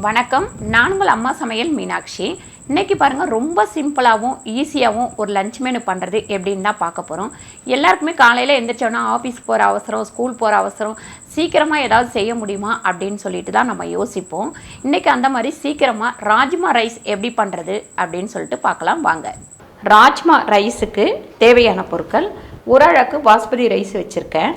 வணக்கம். நான் உங்கள் அம்மா சமையல் மீனாட்சி. இன்றைக்கி பாருங்கள், ரொம்ப சிம்பிளாகவும் ஈஸியாகவும் ஒரு லஞ்ச் மெனு பண்ணுறது எப்படின்னு தான் பார்க்க போகிறோம். எல்லாருக்குமே காலையில் எழுந்திரிச்சோன்னா ஆஃபீஸ் போகிற அவசரம், ஸ்கூல் போகிற அவசரம், சீக்கிரமாக ஏதாவது செய்ய முடியுமா அப்படின்னு சொல்லிட்டு தான் நம்ம யோசிப்போம். இன்றைக்கி அந்த மாதிரி சீக்கிரமாக ராஜ்மா ரைஸ் எப்படி பண்ணுறது அப்படின்னு சொல்லிட்டு பார்க்கலாம் வாங்க. ராஜ்மா ரைஸுக்கு தேவையான பொருட்கள்: ஒரு அழகு பாஸ்மதி ரைஸ் வச்சுருக்கேன்,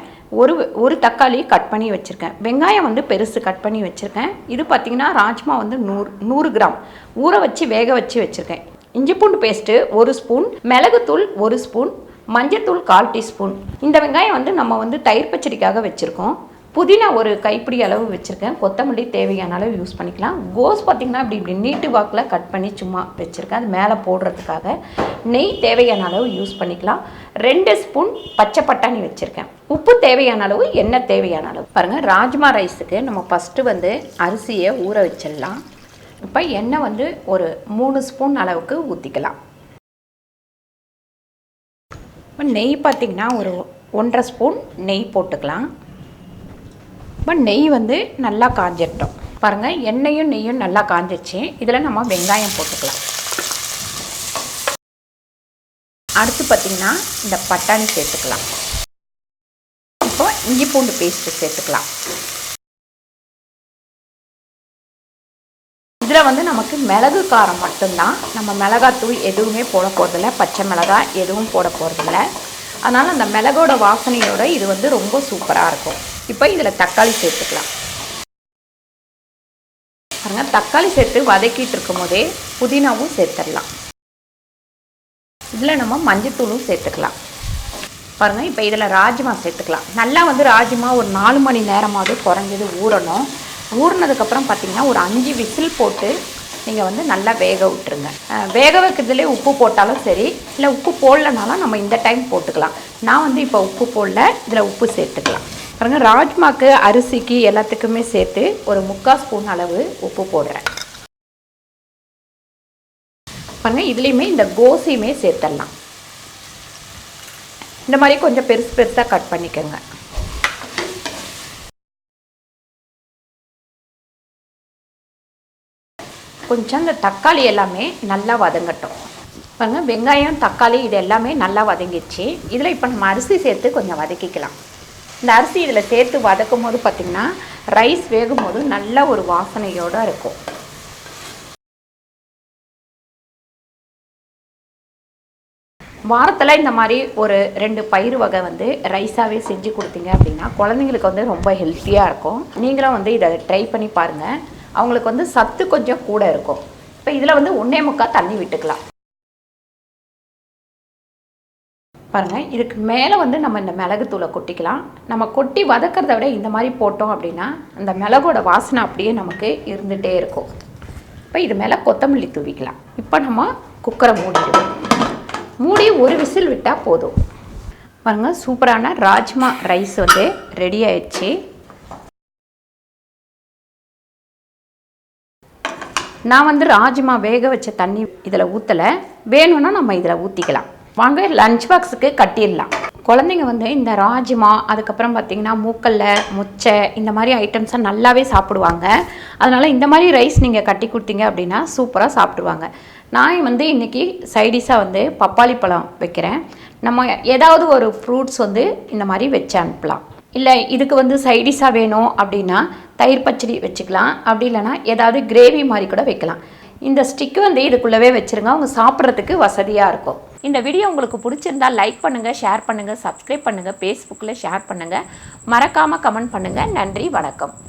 ஒரு தக்காளி கட் பண்ணி வச்சுருக்கேன், வெங்காயம் வந்து பெருசு கட் பண்ணி வச்சுருக்கேன். இது பார்த்திங்கன்னா ராஜ்மா வந்து 100 கிராம் ஊற வச்சு வேக வச்சு வச்சுருக்கேன். இஞ்சி பூண்டு பேஸ்ட்டு 1 ஸ்பூன், மிளகுத்தூள் 1 ஸ்பூன், மஞ்சத்தூள் 1/4 டீஸ்பூன். இந்த வெங்காயம் வந்து நம்ம வந்து தயிர் பச்சடிக்காக வச்சுருக்கோம். புதினா ஒரு கைப்பிடி அளவு வச்சுருக்கேன். கொத்தமல்லி தேவையான அளவு யூஸ் பண்ணிக்கலாம். கோஸ் பார்த்திங்கன்னா இப்படி நீட்டு வாக்கில் கட் பண்ணி சும்மா வச்சுருக்கேன், அது மேலே போடுறதுக்காக. நெய் தேவையான அளவு யூஸ் பண்ணிக்கலாம். 2 ஸ்பூன் பச்சை பட்டாணி வச்சுருக்கேன். உப்பு தேவையான அளவு, எண்ணெய் தேவையான அளவு. பாருங்கள், ராஜ்மா ரைஸுக்கு நம்ம ஃபஸ்ட்டு வந்து அரிசியை ஊற வச்சிடலாம். இப்போ எண்ணெய் வந்து ஒரு 3 ஸ்பூன் அளவுக்கு ஊற்றிக்கலாம். இப்போ நெய் பார்த்திங்கன்னா ஒரு 1.5 ஸ்பூன் நெய் போட்டுக்கலாம். இப்போ நெய் வந்து நல்லா காஞ்சிட்டோம். பாருங்கள், எண்ணெயும் நெய்யும் நல்லா காஞ்சிச்சு. இதில் நம்ம வெங்காயம் போட்டுக்கலாம். அடுத்து பார்த்திங்கன்னா இந்த பட்டாணி சேர்த்துக்கலாம். இப்போ இஞ்சி பூண்டு பேஸ்ட்டு சேர்த்துக்கலாம். இதில் வந்து நமக்கு மிளகு காரம் மட்டும்தான், நம்ம மிளகாத்தூள் எதுவுமே போட போகிறதில்ல, பச்சை மிளகாய் எதுவும் போட போகிறதில்ல. அதனால் அந்த மிளகோட வாசனையோடு இது வந்து ரொம்ப சூப்பராக இருக்கும். இப்போ இதில் தக்காளி சேர்த்துக்கலாம். பாருங்கள், தக்காளி சேர்த்து வதக்கிட்டு இருக்கும் போதே புதினாவும் சேர்த்துடலாம். இதில் நம்ம மஞ்சத்தூளும் சேர்த்துக்கலாம். பாருங்கள், இப்போ இதில் ராஜ்மா சேர்த்துக்கலாம். நல்லா வந்து ராஜ்மா ஒரு 4 மணி நேரமாவது குறைஞ்சது ஊறணும். ஊறினதுக்கப்புறம் பார்த்திங்கன்னா ஒரு 5 விசில் போட்டு நீங்கள் வந்து நல்லா வேக விட்டுருங்க. வேக வைக்கிறதுலே உப்பு போட்டாலும் சரி, இல்லை உப்பு போடலனாலும் நம்ம இந்த டைம் போட்டுக்கலாம். நான் வந்து இப்போ உப்பு போடல, இதில் உப்பு சேர்த்துக்கலாம். பாருங்கள், ராஜ்மாக்கு அரிசிக்கு எல்லாத்துக்குமே சேர்த்து ஒரு 3/4 ஸ்பூன் அளவு உப்பு போடுறேன். பாருங்கள், இதுலேயுமே இந்த கோஸையுமே சேர்த்துடலாம். இந்த மாதிரி கொஞ்சம் பெருசு பெருசாக கட் பண்ணிக்கோங்க. கொஞ்சம் இந்த தக்காளி எல்லாமே நல்லா வதங்கட்டும். பாருங்கள், வெங்காயம் தக்காளி இது எல்லாமே நல்லா வதங்கிடுச்சு. இதில் இப்போ நம்ம அரிசி சேர்த்து கொஞ்சம் வதக்கிக்கலாம். இந்த அரிசி இதில் சேர்த்து வதக்கும் போது பார்த்திங்கன்னா ரைஸ் வேகும் போது நல்ல ஒரு வாசனையோடு இருக்கும். வாரத்தில் இந்த மாதிரி ஒரு 2 பயிர் வகை வந்து ரைஸாகவே செஞ்சு கொடுத்தீங்க அப்படின்னா குழந்தைங்களுக்கு வந்து ரொம்ப ஹெல்த்தியாக இருக்கும். நீங்களும் வந்து இதை ட்ரை பண்ணி பாருங்கள். அவங்களுக்கு வந்து சத்து கொஞ்சம் கூட இருக்கும். இப்போ இதில் வந்து 1.25 தண்ணி விட்டுக்கலாம். பாருங்கள், இதுக்கு மேலே வந்து நம்ம இந்த மிளகுத்தூளை கொட்டிக்கலாம். நம்ம கொட்டி வதக்கிறத விட இந்த மாதிரி போட்டோம் அப்படின்னா அந்த மிளகோட வாசனை அப்படியே நமக்கு இருந்துகிட்டே இருக்கும். இப்போ இது மேலே கொத்தமல்லி தூவிக்கலாம். இப்போ நம்ம குக்கரை மூடிடுவோம். மூடி ஒரு விசில் விட்டால் போதும். பாருங்கள், சூப்பரான ராஜ்மா ரைஸ் வந்து ரெடி ஆயிடுச்சு. நான் வந்து ராஜ்மா வேக வச்ச தண்ணி இதில் ஊற்றலை, வேணும்னா நம்ம இதில் ஊற்றிக்கலாம். வாங்க லஞ்ச் பாக்ஸுக்கு கட்டிடலாம். குழந்தைங்க வந்து இந்த ராஜ்மா, அதுக்கப்புறம் பார்த்திங்கன்னா மூக்கல்ல, முச்சை, இந்த மாதிரி ஐட்டம்ஸை நல்லாவே சாப்பிடுவாங்க. அதனால் இந்த மாதிரி ரைஸ் நீங்கள் கட்டி கொடுத்தீங்க அப்படின்னா சூப்பராக சாப்பிடுவாங்க. நான் வந்து இன்றைக்கி சைடிஷாக வந்து பப்பாளி பழம் வைக்கிறேன். நம்ம ஏதாவது ஒரு ஃப்ரூட்ஸ் வந்து இந்த மாதிரி வச்சு அனுப்பலாம். இல்லை இதுக்கு வந்து சைடிஷாக வேணும் அப்படின்னா தயிர் பச்சடி வச்சுக்கலாம். அப்படி இல்லைனா ஏதாவது கிரேவி மாதிரி கூட வைக்கலாம். இந்த ஸ்டிக்கு வந்து இதுக்குள்ளவே வச்சுருங்க, அவங்க சாப்பிட்றதுக்கு வசதியாக இருக்கும். இந்த வீடியோ உங்களுக்கு பிடிச்சிருந்தால் லைக் பண்ணுங்கள், ஷேர் பண்ணுங்கள், சப்ஸ்கிரைப் பண்ணுங்கள், ஃபேஸ்புக்கில் ஷேர் பண்ணுங்கள், மறக்காமல் கமெண்ட் பண்ணுங்கள். நன்றி, வணக்கம்.